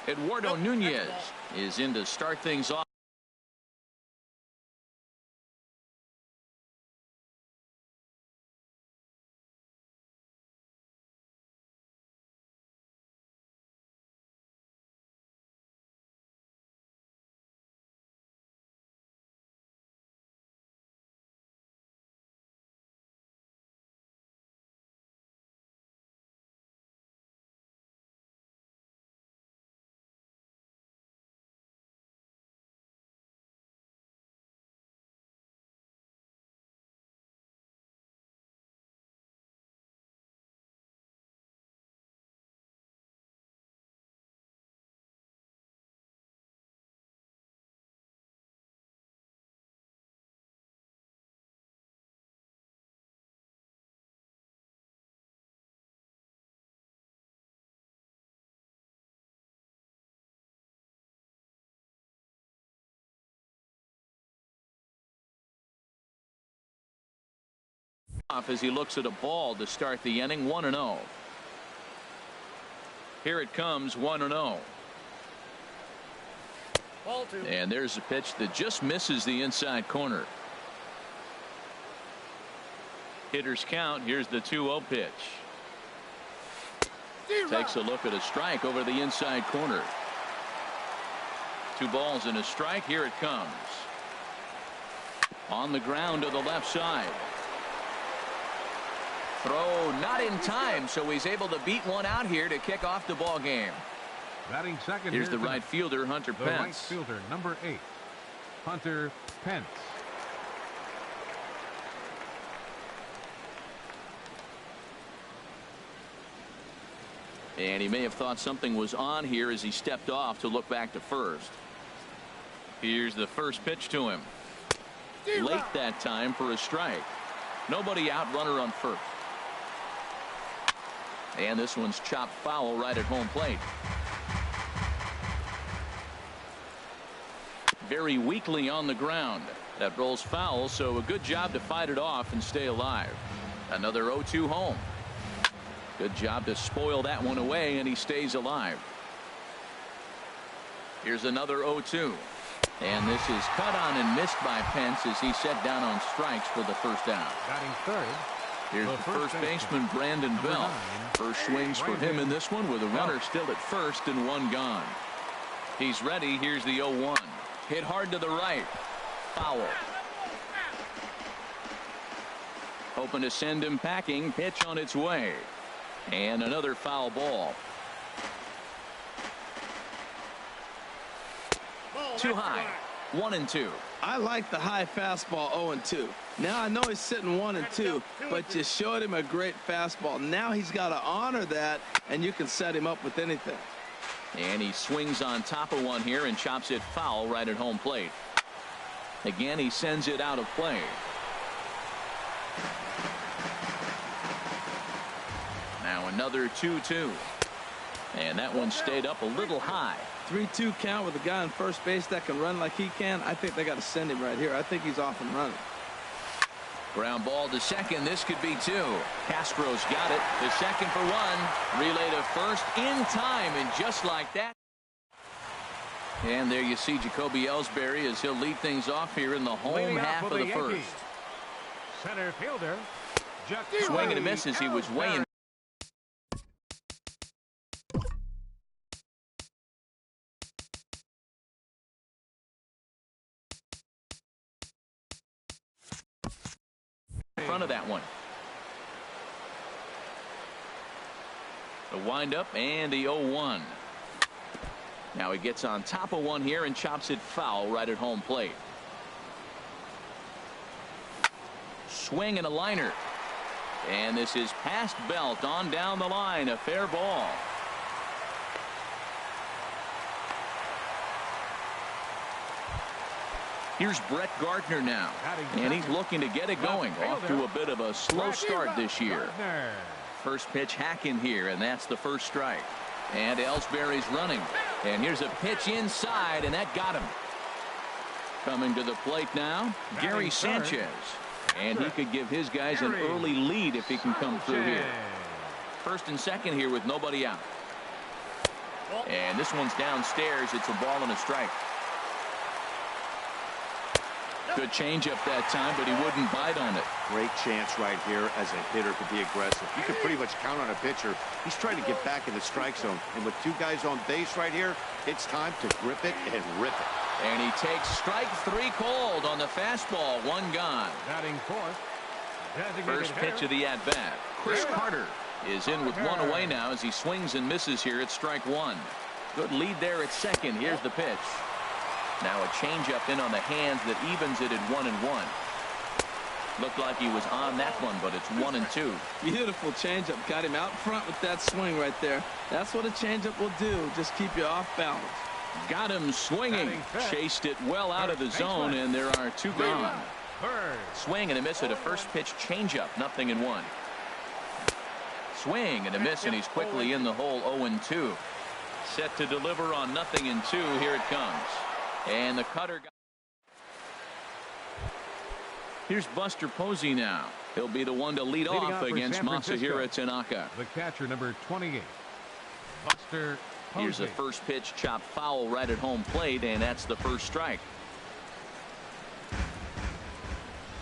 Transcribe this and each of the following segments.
Eduardo Nunez is in to start things off. As he looks at a ball to start the inning. 1-0. Here it comes. 1-0. And there's a pitch that just misses the inside corner. Hitters count. Here's the 2-0 pitch. Takes a look at a strike over the inside corner. 2 balls and a strike. Here it comes. On the ground to the left side. Throw not in time, so he's able to beat one out here to kick off the ball game. Batting second. Here's the right fielder, Hunter Pence. Right fielder, number 8, Hunter Pence. And he may have thought something was on here as he stepped off to look back to first. Here's the first pitch to him. Late that time for a strike. Nobody out, runner on first. And this one's chopped foul right at home plate. Very weakly on the ground. That rolls foul, so a good job to fight it off and stay alive. Another 0-2 home. Good job to spoil that one away, and he stays alive. Here's another 0-2. And this is cut on and missed by Pence as he set down on strikes for the first out. Batting third. Here's the first baseman, Brandon Bell. First swings for him in this one with a runner still at first and one gone. He's ready. Here's the 0-1. Hit hard to the right. Foul. Hoping to send him packing. Pitch on its way. And another foul ball. Too high. 1-2. I like the high fastball 0-2. Now I know he's sitting 1-2, but you showed him a great fastball. Now he's got to honor that, and you can set him up with anything. And he swings on top of one here and chops it foul right at home plate. Again, he sends it out of play. Now another 2-2. And that one stayed up a little high. 3-2 count with a guy on first base that can run like he can. I think they got to send him right here. I think he's off and running. Ground ball to second. This could be 2. Castro's got it to second for 1. Relay to first in time, and just like that. And there you see Jacoby Ellsbury as he'll lead things off here in the home half of the first. Center fielder. Swing and a miss as he was weighing. Front of that one. The windup and the 0-1. Now he gets on top of one here and chops it foul right at home plate. Swing and a liner. And this is past belt on down the line. A fair ball. Here's Brett Gardner now, and he's looking to get it going. Off to a bit of a slow start this year. First pitch hacking here, and that's the first strike. And Ellsbury's running. And here's a pitch inside, and that got him. Coming to the plate now, Gary Sanchez. And he could give his guys an early lead if he can come through here. First and second here with nobody out. And this one's downstairs. It's a ball and a strike. Good changeup that time, but he wouldn't bite on it. Great chance right here as a hitter to be aggressive. You can pretty much count on a pitcher. He's trying to get back in the strike zone. And with two guys on base right here, it's time to grip it and rip it. And he takes strike 3 cold on the fastball. 1 gone. Batting fourth. First pitch of the at-bat. Chris Carter is in with 1 away now as he swings and misses here at strike 1. Good lead there at second. Here's the pitch. Now a changeup in on the hands that evens it at 1-1. Looked like he was on that one, but it's 1-2. Beautiful changeup. Got him out front with that swing right there. That's what a changeup will do. Just keep you off balance. Got him swinging. Chased it well out of the zone, and there are 2 gone. Swing and a miss at a first pitch changeup. 0-1. Swing and a miss, and he's quickly in the hole. 0-2. Set to deliver on 0-2. Here it comes. And the cutter got. Here's Buster Posey now. He'll be the one to lead off against Masahiro Tanaka. The catcher, number 28. Buster Posey. Here's a first pitch chopped foul right at home plate, and that's the first strike.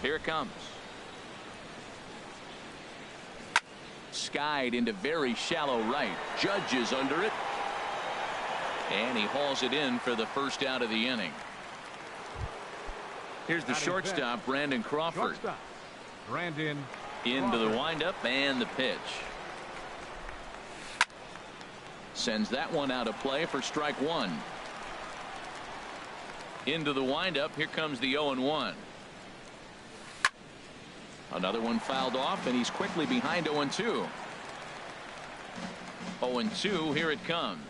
Here it comes. Skied into very shallow right. Judge is under it. And he hauls it in for the first out of the inning. Here's the shortstop, Brandon Crawford. Brandon into the windup and the pitch. Sends that one out of play for strike 1. Into the windup. Here comes the 0-1. Another one fouled off, and he's quickly behind 0-2. 0-2. Here it comes.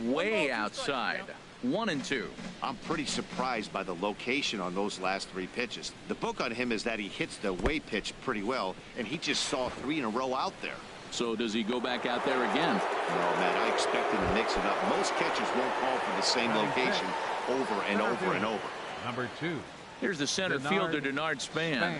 Way outside. 1-2. I'm pretty surprised by the location on those last 3 pitches. The book on him is that he hits the away pitch pretty well, and he just saw 3 in a row out there. So does he go back out there again? No, Matt, I expect him to mix it up. Most catchers won't call for the same location over and over and over. Number 2. Here's the center fielder, Denard Span.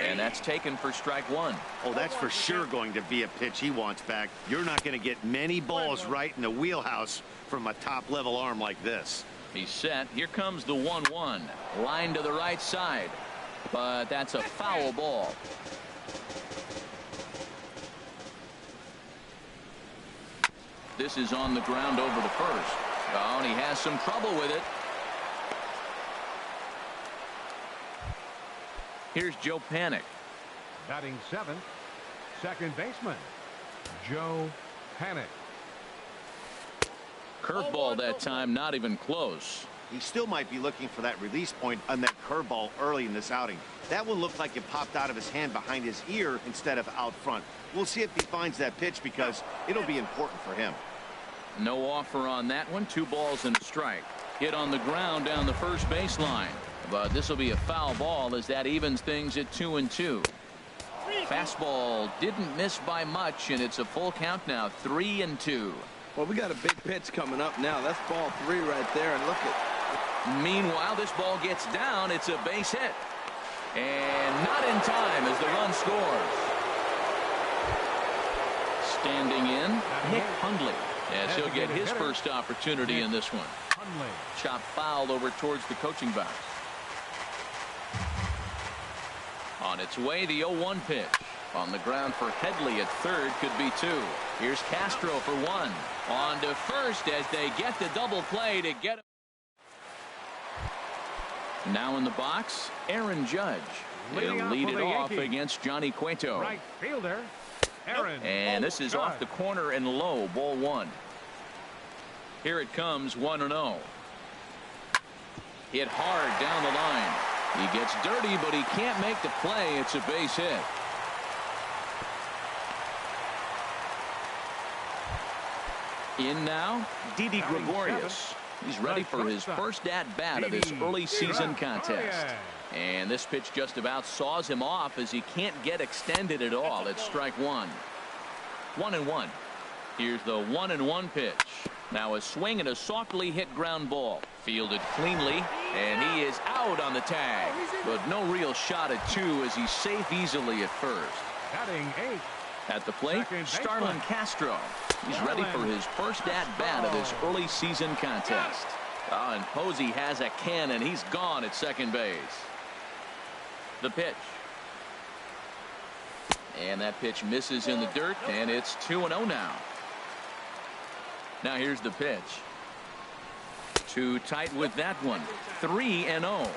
And that's taken for strike 1. Oh, that's for sure going to be a pitch he wants back. You're not going to get many balls right in the wheelhouse from a top-level arm like this. He's set. Here comes the 1-1. Line to the right side. But that's a foul ball. This is on the ground over the first. Oh, and he has some trouble with it. Here's Joe Panik. Batting 7th, second baseman, Joe Panik. Curveball that time, not even close. He still might be looking for that release point on that curveball early in this outing. That one looked like it popped out of his hand behind his ear instead of out front. We'll see if he finds that pitch because it'll be important for him. No offer on that one. 2 balls and a strike. Hit on the ground down the first baseline. But this will be a foul ball as that evens things at 2-2. Fastball didn't miss by much, and it's a full count now. 3-2. Well, we got a big pitch coming up now. That's ball 3 right there, and look at. Meanwhile, this ball gets down. It's a base hit. And not in time as the run scores. Standing in, Nick Hundley, as he'll get his first opportunity in this one. Chop foul over towards the coaching box. On its way, the 0-1 pitch. On the ground for Headley at third, could be 2. Here's Castro for 1. On to first as they get the double play to get him. Now in the box, Aaron Judge. He'll lead it off against Johnny Cueto. Right fielder, Aaron. And this is off the corner and low, ball 1. Here it comes, 1-0. Hit hard down the line. He gets dirty, but he can't make the play. It's a base hit. In now, Didi Gregorius. He's ready for his first at-bat of this early season contest. And this pitch just about saws him off as he can't get extended at all. It's strike 1. 1-1. Here's the 1-1 pitch. Now a swing and a softly hit ground ball. Fielded cleanly, and he is out on the tag. But no real shot at 2 as he's safe easily at first. Batting 8, At the plate, Starlin Castro. He's ready for his first at-bat of this early season contest. Oh, and Posey has a cannon. He's gone at second base. The pitch. And that pitch misses in the dirt, and it's 2-0 now. Now here's the pitch. Too tight with that one. 3-0.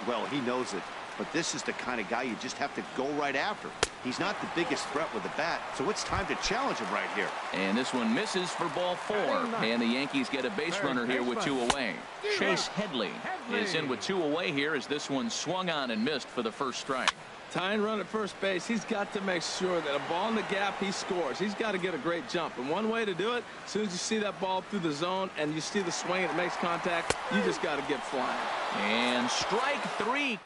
Well, he knows it, but this is the kind of guy you just have to go right after. He's not the biggest threat with the bat, so it's time to challenge him right here. And this one misses for ball 4. And the Yankees get a base runner here with 2 away. Chase Headley is in with 2 away here as this one swung on and missed for the first strike. Tying run at first base, he's got to make sure that a ball in the gap, he scores. He's got to get a great jump. And one way to do it, as soon as you see that ball through the zone and you see the swing and it makes contact, you just got to get flying. And strike 3.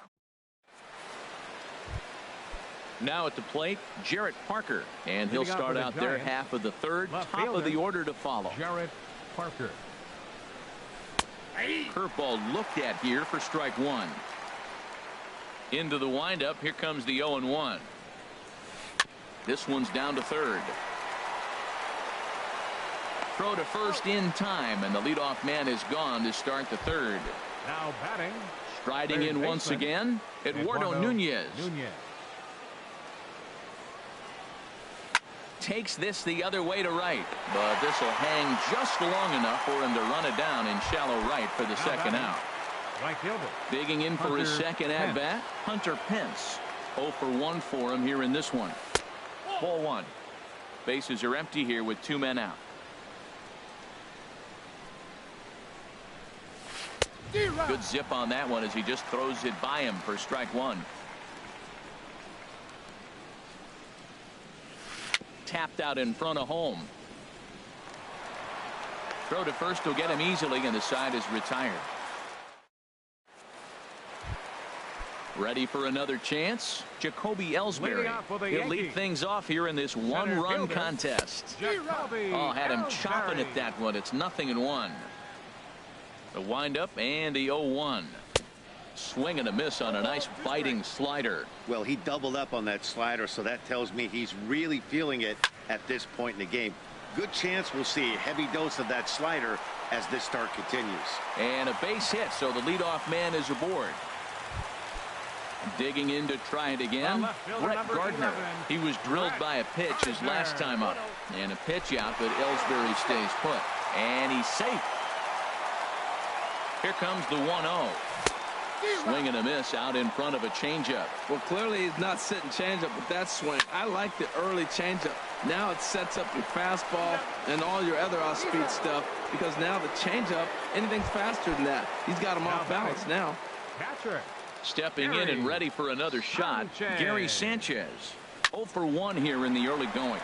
Now at the plate, Jarrett Parker. And he'll start out there half of the third. Top of the order to follow. Jarrett Parker. Curveball looked at here for strike 1. Into the windup. Here comes the 0-1. This one's down to third. Throw to first in time, and the leadoff man is gone to start the third. Now batting. Striding in once again, Eduardo Nunez. Takes this the other way to right, but this will hang just long enough for him to run it down in shallow right for the second out. Right fielder. Digging in for his second at-bat, Hunter Pence. 0 for 1 for him here in this one. Ball 1. Bases are empty here with 2 men out. Good zip on that one as he just throws it by him for strike 1. Tapped out in front of home. Throw to first will get him easily, and the side is retired. Ready for another chance. Jacoby Ellsbury. He'll lead things off here in this one-run contest. Oh, had him chopping at that one. It's 0-1. The windup and the 0-1. Swing and a miss on a nice biting slider. Well, he doubled up on that slider, so that tells me he's really feeling it at this point in the game. Good chance we'll see a heavy dose of that slider as this start continues. And a base hit, so the leadoff man is aboard. Digging in to try it again. Brett Gardner. He was drilled by a pitch his last time up. And a pitch out, but Ellsbury stays put. And he's safe. Here comes the 1-0. Swing and a miss out in front of a changeup. Well, clearly he's not sitting changeup with that swing. I like the early changeup. Now it sets up your fastball and all your other off-speed stuff, because now the changeup, anything's faster than that. He's got him off balance now. Catcher. Stepping in and ready for another shot, Gary Sanchez. 0 for 1 here in the early going.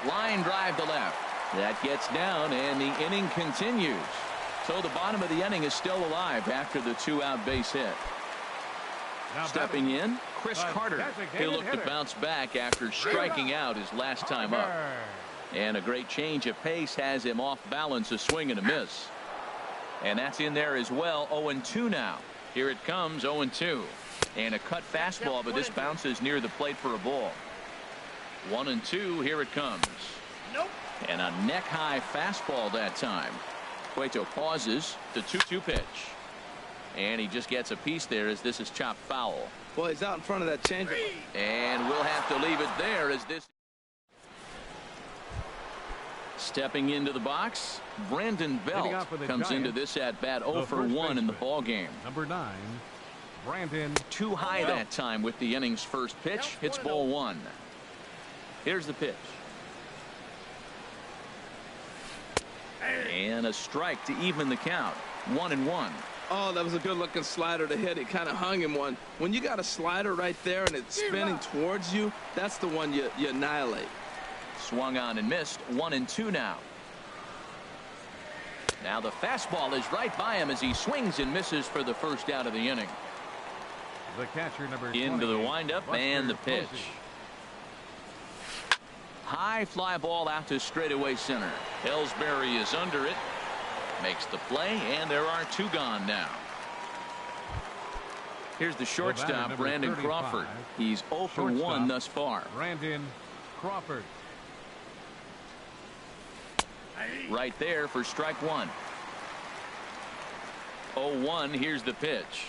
Line drive to left. That gets down, and the inning continues. So the bottom of the inning is still alive after the 2-out base hit. Stepping in, Chris Carter. He'll look to bounce back after striking out his last time up. And a great change of pace has him off balance, a swing and a miss. And that's in there as well. 0-2 now. Here it comes, 0-2. And a cut fastball, but this bounces near the plate for a ball. 1-2, here it comes. And a neck-high fastball that time. Cueto pauses, the 2-2 pitch. And he just gets a piece there as this is chopped foul. Well, he's out in front of that changeup. And we'll have to leave it there as this. Stepping into the box, Brandon Belt comes into this at bat 0 for 1 in the ball game. Number 9, Brandon. Too high that time with the inning's first pitch. Hits ball 1. Here's the pitch. And a strike to even the count. 1-1. Oh, that was a good looking slider to hit. It kind of hung him one. When you got a slider right there and it's spinning towards you, that's the one you annihilate. Swung on and missed. 1-2 now. Now the fastball is right by him as he swings and misses for the first out of the inning. The catcher, number into the windup and the pitch. High fly ball out to straightaway center. Ellsbury is under it. Makes the play, and there are 2 gone now. Here's the shortstop, Brandon Crawford. He's 0 for 1 thus far. Brandon Crawford. Right there for strike one. 0-1. Here's the pitch.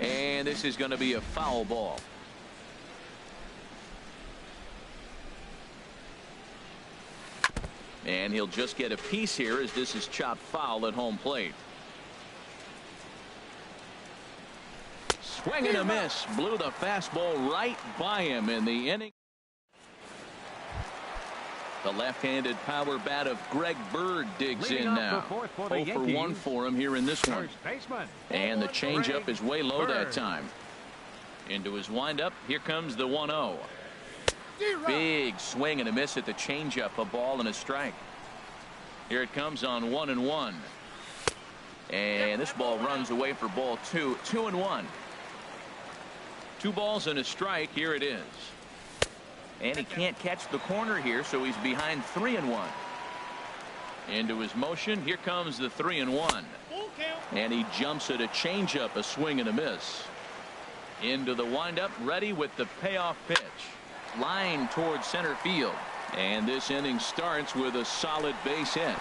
And this is going to be a foul ball. And he'll just get a piece here as this is chopped foul at home plate. Swing and a miss. Blew the fastball right by him in the inning. The left-handed power bat of Greg Bird digs in now. 0 for 1 for him here in this one. And the changeup is way low that time. Into his windup. Here comes the 1-0. Big swing and a miss at the changeup. A ball and a strike. Here it comes on 1-1. And this ball runs away for ball 2. 2-1. 2 balls and a strike. Here it is. And he can't catch the corner here, so he's behind 3-1. Into his motion. Here comes the 3-1. And he jumps at a changeup, a swing and a miss. Into the windup, ready with the payoff pitch. Line towards center field. And this inning starts with a solid base hit.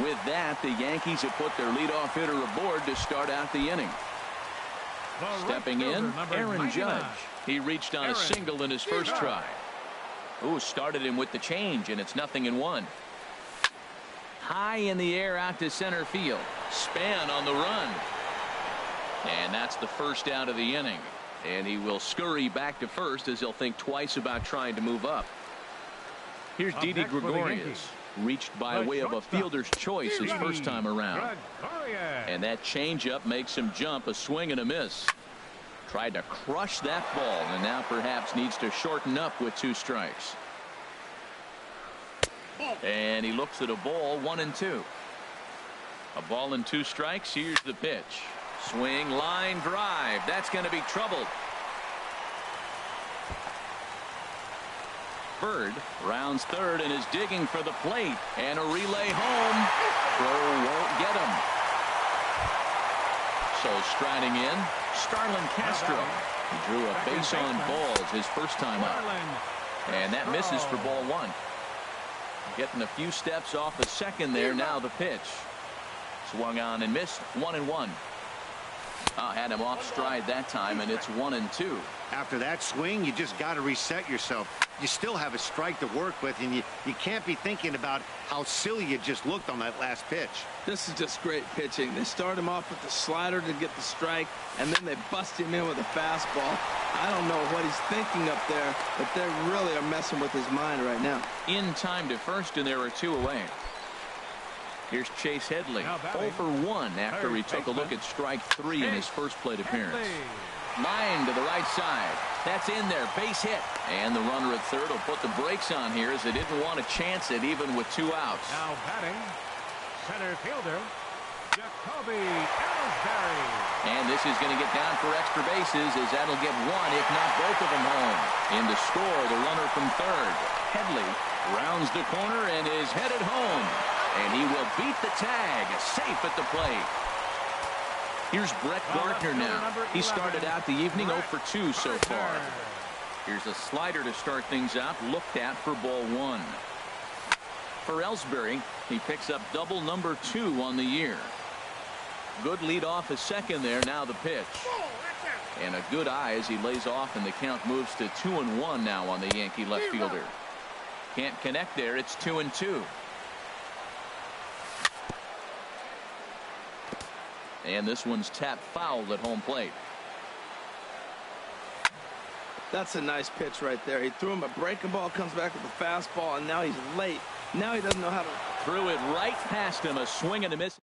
With that, the Yankees have put their leadoff hitter aboard to start out the inning. Stepping in, Aaron Judge. He reached on a single in his first try. Ooh, started him with the change, and it's 0-1. High in the air out to center field. Span on the run. And that's the first out of the inning. And he will scurry back to first as he'll think twice about trying to move up. Here's Didi Gregorius. Reached by way of a fielder's choice his first time around. And that changeup makes him jump, a swing and a miss. Tried to crush that ball and now perhaps needs to shorten up with 2 strikes. And he looks at a ball, 1-2. A ball and 2 strikes. Here's the pitch. Swing, line drive. That's going to be troubled. Bird rounds third and is digging for the plate. And a relay home. Throw won't get him. So striding in, Starlin Castro. He drew a base on balls his first time up. And that misses for ball 1. Getting a few steps off the second there. Now the pitch. Swung on and missed. 1-1. Had him off stride that time, and it's 1-2. After that swing, you just got to reset yourself. You still have a strike to work with, and you can't be thinking about how silly you just looked on that last pitch. This is just great pitching. They start him off with the slider to get the strike, and then they bust him in with a fastball. I don't know what he's thinking up there, but they really are messing with his mind right now. In time to first, and there are 2 away. Here's Chase Headley, 0 for 1 after he took a look at strike 3 in his first plate appearance. Line to the right side. That's in there. Base hit. And the runner at third will put the brakes on here as they didn't want to chance it even with 2 outs. Now batting, center fielder, Jacoby Ellsbury. And this is going to get down for extra bases as that'll get 1, if not both of them home. In to score, the runner from third. Headley rounds the corner and is headed home. And he will beat the tag, safe at the plate. Here's Brett Gardner now. He started out the evening 0 for 2 so far. Here's a slider to start things out, looked at for ball 1. For Ellsbury, he picks up double number 2 on the year. Good lead off a second there. Now the pitch. And a good eye as he lays off, and the count moves to 2-1 now on the Yankee left fielder. Can't connect there. It's 2-2. And this one's tapped foul at home plate. That's a nice pitch right there. He threw him a breaking ball, comes back with a fastball, and now he's late. Now he doesn't know how to. Threw it right past him, a swing and a miss.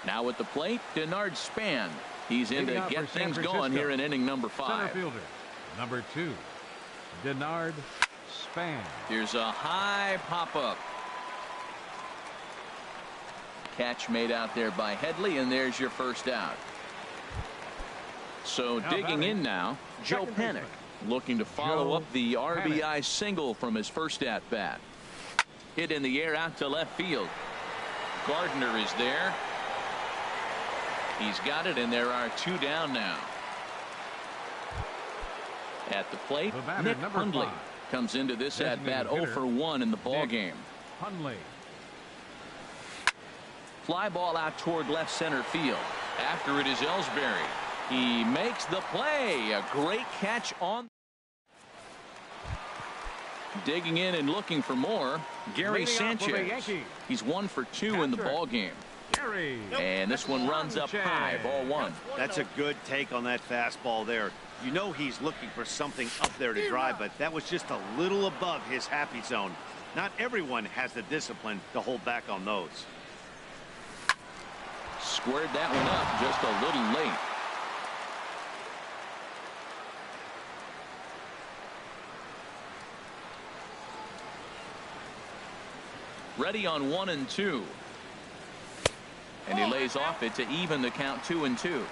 Now at the plate, Denard Span. He's in to get things going here in inning number 5. Center fielder, number 2, Denard Span. Here's a high pop-up. Catch made out there by Headley, and there's your first out. So digging in now, Joe Panik, looking to follow up the RBI single from his first at-bat. Hit in the air out to left field. Gardner is there. He's got it, and there are 2 down now. At the plate, Nick Hundley. comes into this at bat 0 for 1 in the ball game. Hundley. Fly ball out toward left center field. After it is Ellsbury. He makes the play. A great catch on. Digging in and looking for more. Gary Sanchez. He's 1 for 2 in the ball game. And this one runs up high, ball 1. That's a good take on that fastball there. You know he's looking for something up there to drive, but that was just a little above his happy zone. Not everyone has the discipline to hold back on those. Squared that one up just a little late. Ready on 1 and 2. And he lays off it to even the count 2 and 2.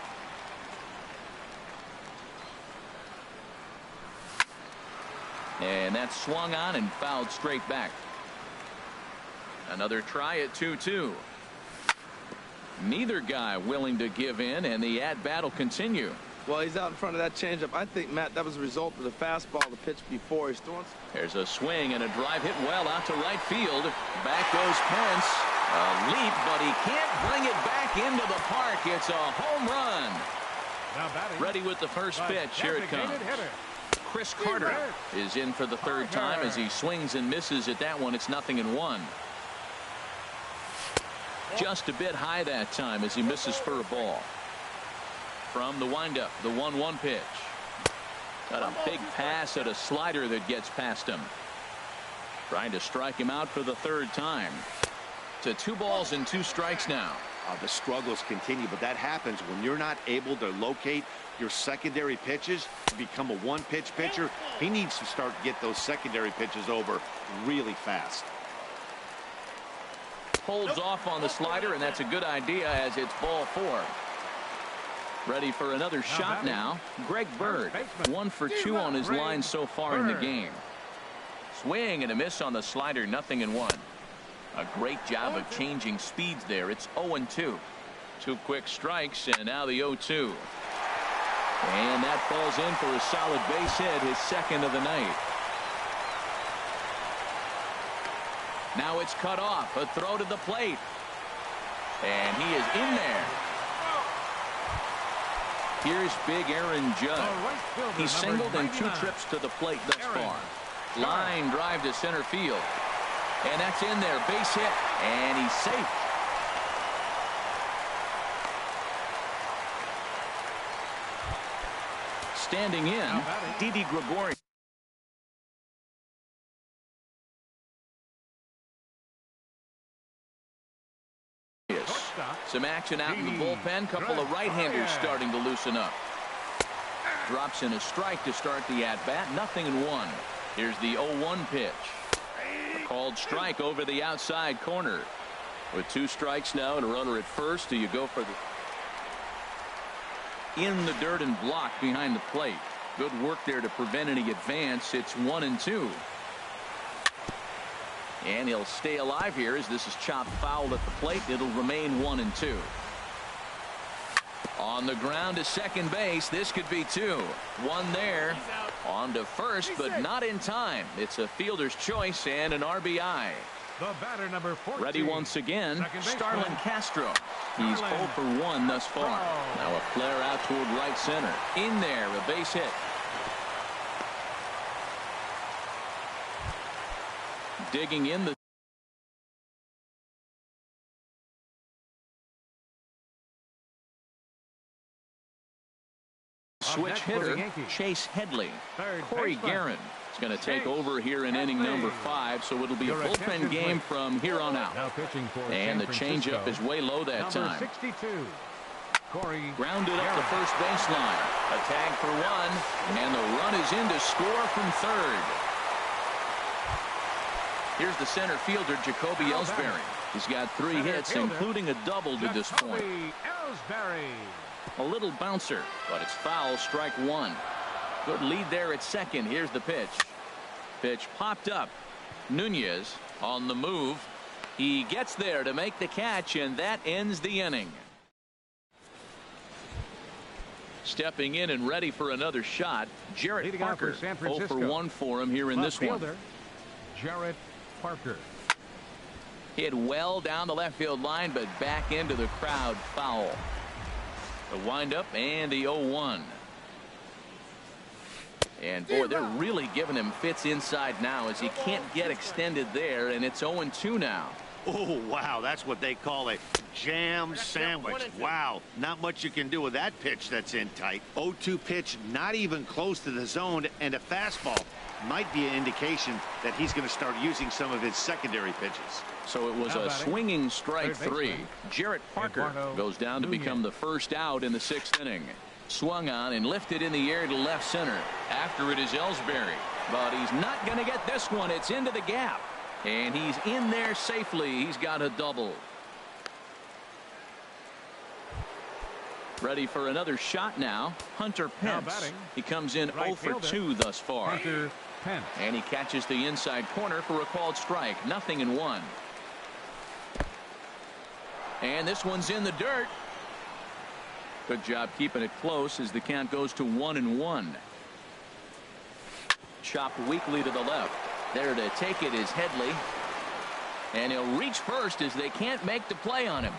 And that's swung on and fouled straight back. Another try at 2-2. Neither guy willing to give in, and the at-bat will continue. Well, he's out in front of that changeup. I think, Matt, that was a result of the fastball, the pitch before. He's throwing. There's a swing and a drive hit well out to right field. Back goes Pence. A leap, but he can't bring it back into the park. It's a home run. Ready with the first pitch. Here it comes. Chris Carter is in for the third time as he swings and misses at that one. It's 0-1. Just a bit high that time as he misses for a ball. From the windup, the 1-1 pitch. Got a big pass at a slider that gets past him. Trying to strike him out for the third time. To 2 balls and 2 strikes now. The struggles continue, but that happens when you're not able to locate your secondary pitches to become a one-pitch pitcher. He needs to start to get those secondary pitches over really fast. Holds off on the slider, and that's a good idea as it's ball 4. Ready for another shot now. Greg Bird, 1 for 2 on his line so far in the game. Swing and a miss on the slider, 0-1. A great job of changing speeds there. It's 0-2. 2 quick strikes, and now the 0-2. And that falls in for a solid base hit, his second of the night. Now it's cut off. A throw to the plate. And he is in there. Here's big Aaron Judge. He's singled in 2 trips to the plate thus far. Line drive to center field. And that's in there. Base hit. And he's safe. Standing in, Didi Gregorius. Some action out in the bullpen. Couple of right-handers starting to loosen up. Drops in a strike to start the at-bat. 0-1. Here's the 0-1 pitch. A called strike over the outside corner. With 2 strikes now and a runner at first, do you go for the in the dirt and block behind the plate? Good work there to prevent any advance. It's 1-2. And he'll stay alive here as this is chopped foul at the plate. It'll remain 1-2. On the ground to second base. This could be 2. 1 there. On to first, but not in time. It's a fielder's choice and an RBI. The batter, number 14. Ready once again, Starlin Castro. He's 0 for 1 thus far. Now a flare out toward right center. In there, a base hit. Digging in the switch hitter, Chase Headley. Corey Guerin is going to take over here in inning number 5, so it'll be a bullpen game from here on out. And the changeup is way low that time. Grounded up the first baseline. A tag for 1, and the run is in to score from third. Here's the center fielder, Jacoby Ellsbury. He's got 3 hits, including a double to this point. A little bouncer, but it's foul, strike 1. Good lead there at second. Here's the pitch. Pitch popped up. Nunez on the move. He gets there to make the catch, and that ends the inning. Stepping in and ready for another shot, Jarrett Leading Parker. out for San 0 for Francisco. 1 for him here in Left this one. fielder, Jarrett Parker. Hit well down the left field line, but back into the crowd, foul. The windup and the 0-1. And boy, they're really giving him fits inside now as he can't get extended there, and it's 0-2 now. Oh, wow, that's what they call a jam sandwich. Wow, not much you can do with that pitch that's in tight. 0-2 pitch, not even close to the zone, and a fastball might be an indication that he's going to start using some of his secondary pitches. So it was a swinging strike 3. Jarrett Parker goes down to become the first out in the 6th inning. Swung on and lifted in the air to left center. After it is Ellsbury, but he's not going to get this one. It's into the gap, and he's in there safely. He's got a double. Ready for another shot now. Hunter Pence. He comes in 0 for 2 thus far. Hunter Pence. And he catches the inside corner for a called strike. 0-1. And this one's in the dirt. Good job keeping it close as the count goes to 1-1. Chopped weakly to the left. There to take it is Headley. And he'll reach first as they can't make the play on him.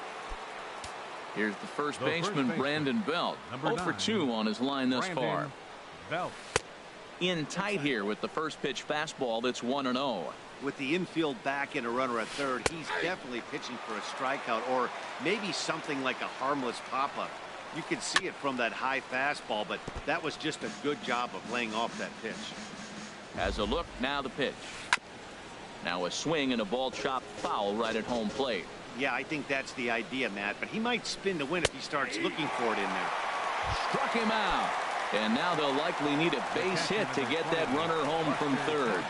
Here's the first baseman, Brandon Belt. 0 for 2 on his line thus far. Belt. In tight here with the first pitch fastball that's 1-0. With the infield back and a runner at third, he's definitely pitching for a strikeout or maybe something like a harmless pop-up. You can see it from that high fastball, but that was just a good job of laying off that pitch. Has a look, now the pitch. Now a swing and a ball chopped foul right at home plate. Yeah, I think that's the idea, Matt, but he might spin to win if he starts looking for it in there. Struck him out. And now they'll likely need a base hit to get that runner home from third.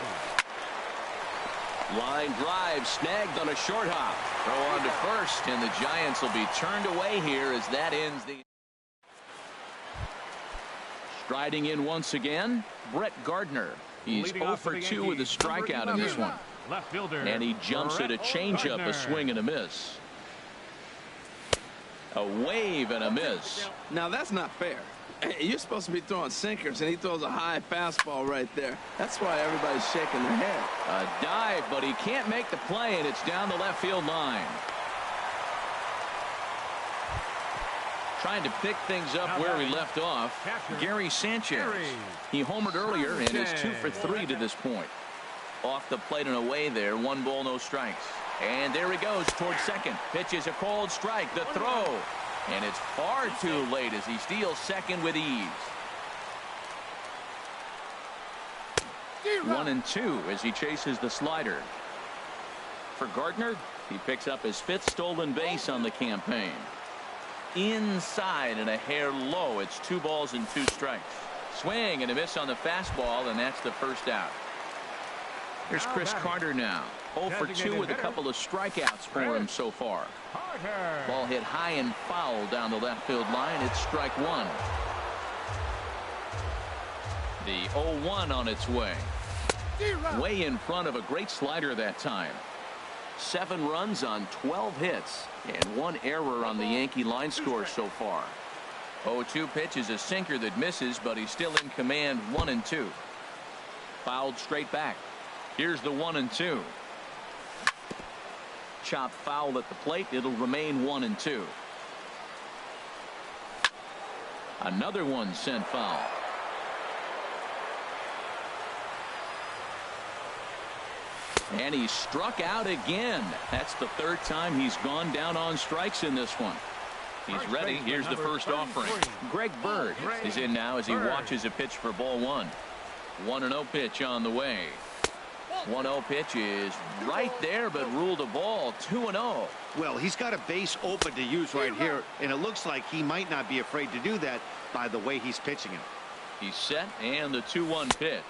Line drive snagged on a short hop. Throw on to first, and the Giants will be turned away here as that ends the. Striding in once again, Brett Gardner. He's 0 for 2 with a strikeout in this one. Left fielder, and he jumps at a changeup, a swing and a miss. A wave and a miss. Now that's not fair. You're supposed to be throwing sinkers, and he throws a high fastball right there. That's why everybody's shaking their head. A dive, but he can't make the play, and it's down the left field line. Trying to pick things up where we left off, Gary Sanchez. He homered earlier and is 2 for 3 to this point. Off the plate and away there, 1 ball, no strikes. And there he goes towards second. Pitches a cold strike, the throw. And it's far too late as he steals second with ease. 1-2 as he chases the slider. For Gardner, he picks up his 5th stolen base on the campaign. Inside and a hair low. It's 2 balls and 2 strikes. Swing and a miss on the fastball, and that's the first out. Here's Chris Carter now. 0 for 2 with a couple of strikeouts for him so far. Ball hit high and foul down the left field line. It's strike 1. The 0-1 on its way. Way in front of a great slider that time. 7 runs on 12 hits and 1 error on the Yankee line score so far. 0-2 pitch is a sinker that misses, but he's still in command. 1-2. Fouled straight back. Here's the 1-2. Chop foul at the plate. It'll remain 1-2. Another one sent foul. And he struck out again. That's the 3rd time he's gone down on strikes in this one. He's ready. Here's the first offering. Greg Bird is in now as he watches a pitch for ball 1. 1-0 pitch on the way. 1-0 pitch is right there, but ruled a ball. 2-0. Well, he's got a base open to use right here, and it looks like he might not be afraid to do that by the way he's pitching it. He's set, and the 2-1 pitch.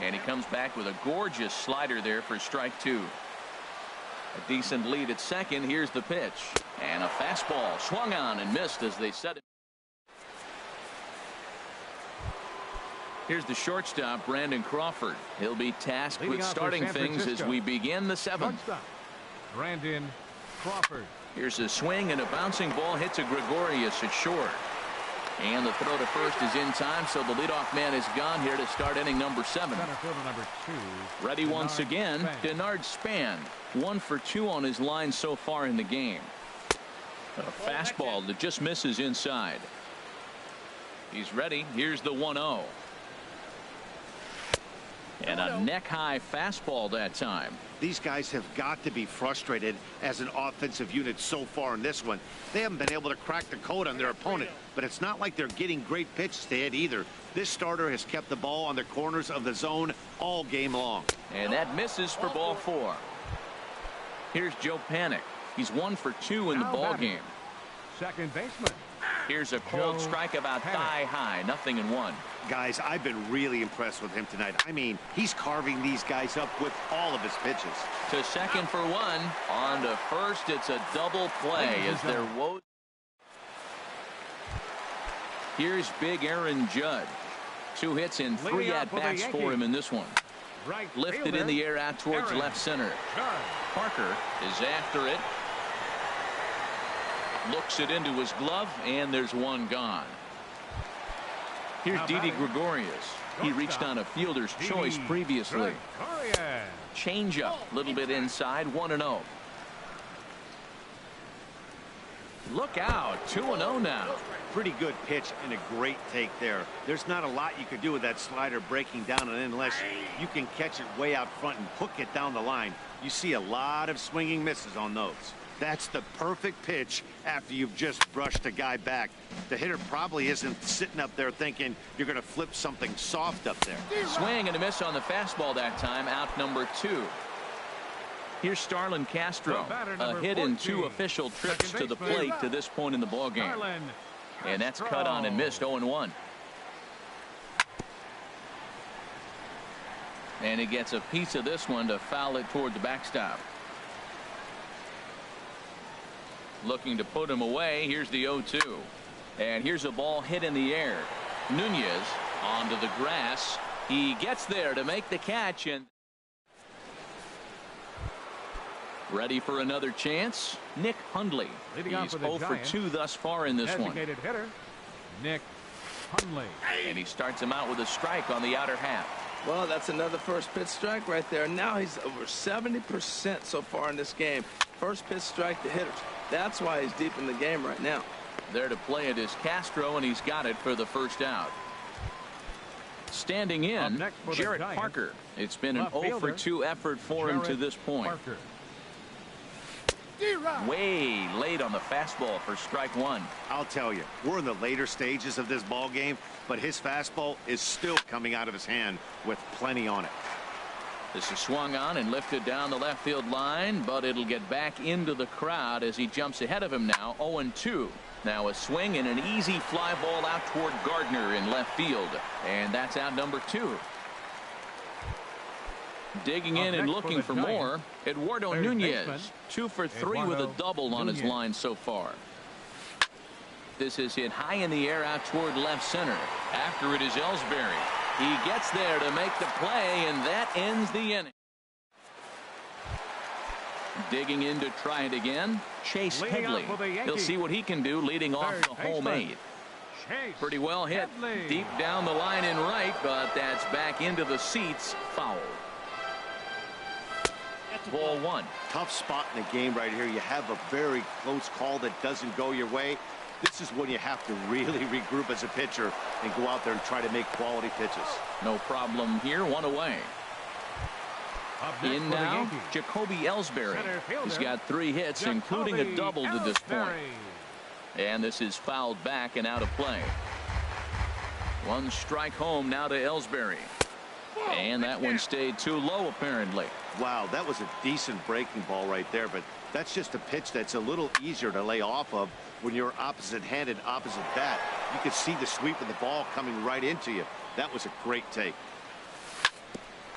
And he comes back with a gorgeous slider there for strike 2. A decent lead at second. Here's the pitch. And a fastball swung on and missed as they set it. Here's the shortstop, Brandon Crawford. He'll be tasked with starting things as we begin the 7th. Brandon Crawford. Here's a swing and a bouncing ball hit to Gregorius at short. And the throw to first is in time, so the leadoff man is gone here to start inning number 7. Center fielder number 2. Ready once again, Span. Denard Span. 1 for 2 on his line so far in the game. A fastball that just misses inside. He's ready. Here's the 1-0. And a neck-high fastball that time. These guys have got to be frustrated as an offensive unit so far in this one. They haven't been able to crack the code on their opponent, but it's not like they're getting great pitches to hit either. This starter has kept the ball on the corners of the zone all game long. And that misses for ball 4. Here's Joe Panik. He's 1 for 2 in the ball game. Second baseman. Here's a cold strike about thigh high. 0-1. Guys, I've been really impressed with him tonight. I mean, he's carving these guys up with all of his pitches. To second for 1. On to first. It's a double play as they're woe. Here's big Aaron Judge. 2 hits and 3 at-bats for him in this one. Right Lifted fielder, in the air out towards Aaron left center. Judge. Parker is after it. Looks it into his glove, and there's 1 gone. Here's Didi Gregorius. He reached on a fielder's choice previously. Change up, a little bit inside, 1-0. Look out, 2-0 now. Pretty good pitch and a great take there. There's not a lot you could do with that slider breaking down and unless you can catch it way out front and hook it down the line. You see a lot of swinging misses on those. That's the perfect pitch after you've just brushed a guy back. The hitter probably isn't sitting up there thinking you're going to flip something soft up there. Swing and a miss on the fastball that time, out number 2. Here's Starlin Castro, a hit in 2 official trips to the plate to this point in the ball game. And that's cut on and missed, 0-1. And he gets a piece of this one to foul it toward the backstop. Looking to put him away. Here's the 0-2. And here's a ball hit in the air. Nunez onto the grass. He gets there to make the catch and ready for another chance. Nick Hundley. He's 0 for 2 thus far in this one. Designated hitter, Nick Hundley. And he starts him out with a strike on the outer half. Well, that's another first pitch strike right there. Now he's over 70% so far in this game. First pitch strike to hitters. That's why he's deep in the game right now. There to play it is Castro, and he's got it for the first out. Standing in, Jarrett Parker. It's been an 0 for 2 effort for him to this point. Parker. Way late on the fastball for strike 1. I'll tell you, we're in the later stages of this ball game, but his fastball is still coming out of his hand with plenty on it. This is swung on and lifted down the left field line, but it'll get back into the crowd as he jumps ahead of him now. 0-2. Now a swing and an easy fly ball out toward Gardner in left field. And that's out number 2. Digging in and looking for more, Eduardo Nunez. 2 for 3 with a double on his line so far. This is hit high in the air out toward left center. After it is Ellsbury. He gets there to make the play, and that ends the inning. Digging in to try it again, Chase Headley. He'll see what he can do leading off the home 8. Pretty well hit deep down the line in right, but that's back into the seats. Foul. Ball 1. Tough spot in the game right here. You have a very close call that doesn't go your way. This is when you have to really regroup as a pitcher and go out there and try to make quality pitches. No problem here. 1 away. In now, Jacoby Ellsbury. He's got 3 hits, including a double to this point. And this is fouled back and out of play. 1 strike home now to Ellsbury. And that one stayed too low, apparently. Wow, that was a decent breaking ball right there, but that's just a pitch that's a little easier to lay off of when you're opposite-handed, opposite bat. You could see the sweep of the ball coming right into you. That was a great take.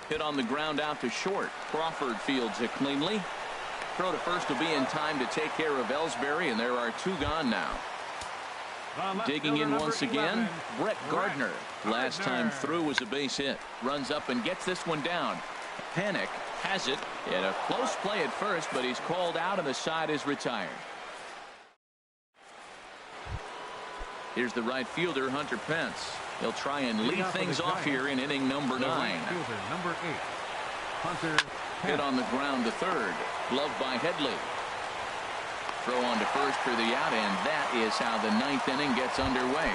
Hit on the ground out to short. Crawford fields it cleanly. Throw to first will be in time to take care of Ellsbury, and there are 2 gone now. Digging in once again, Brett Gardner. Last time through was a base hit. Runs up and gets this one down. Panik has it. In a close play at first, but he's called out and the side is retired. Here's the right fielder, Hunter Pence. He'll try and lead things off here in inning number 9. Right fielder, number 8, Hunter Pence. Hit on the ground to third. Glove by Headley. Throw on to first for the out, and that is how the 9th inning gets underway.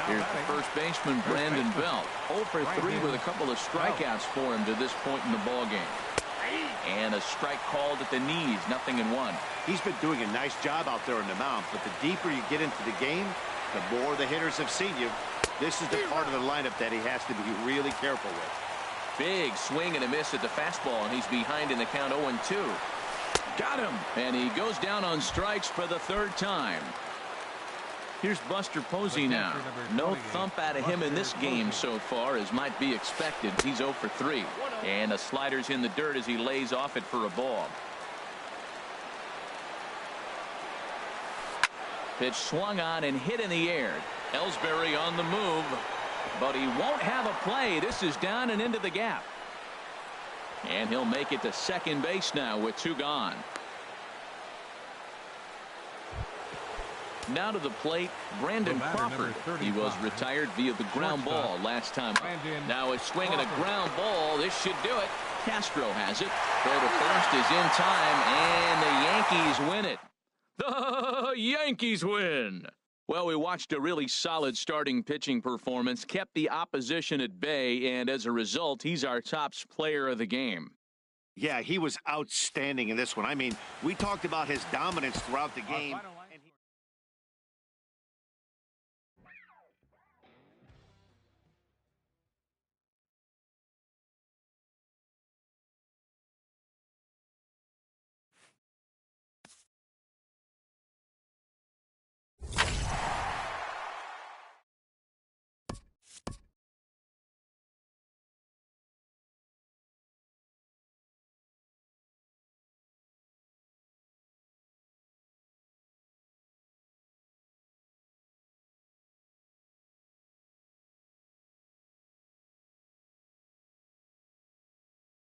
Here's the first baseman, Brandon Belt. 0 for 3 with a couple of strikeouts for him to this point in the ballgame. And a strike called at the knees, 0-1. He's been doing a nice job out there on the mound, but the deeper you get into the game, the more the hitters have seen you. This is the part of the lineup that he has to be really careful with. Big swing and a miss at the fastball, and he's behind in the count 0-2. Got him, and he goes down on strikes for the 3rd time. Here's Buster Posey now. No thump out of him in this game so far, as might be expected. He's 0 for 3. And the slider's in the dirt as he lays off it for a ball. Pitch swung on and hit in the air. Ellsbury on the move, but he won't have a play. This is down and into the gap. And he'll make it to second base now with 2 gone. Now to the plate, Brandon Crawford. He was retired via the ground ball last time. Now a swing and a ground ball. This should do it. Castro has it. Throw to first is in time, and the Yankees win it. The Yankees win. Well, we watched a really solid starting pitching performance, kept the opposition at bay, and as a result, he's our top player of the game. Yeah, he was outstanding in this one. I mean, we talked about his dominance throughout the game.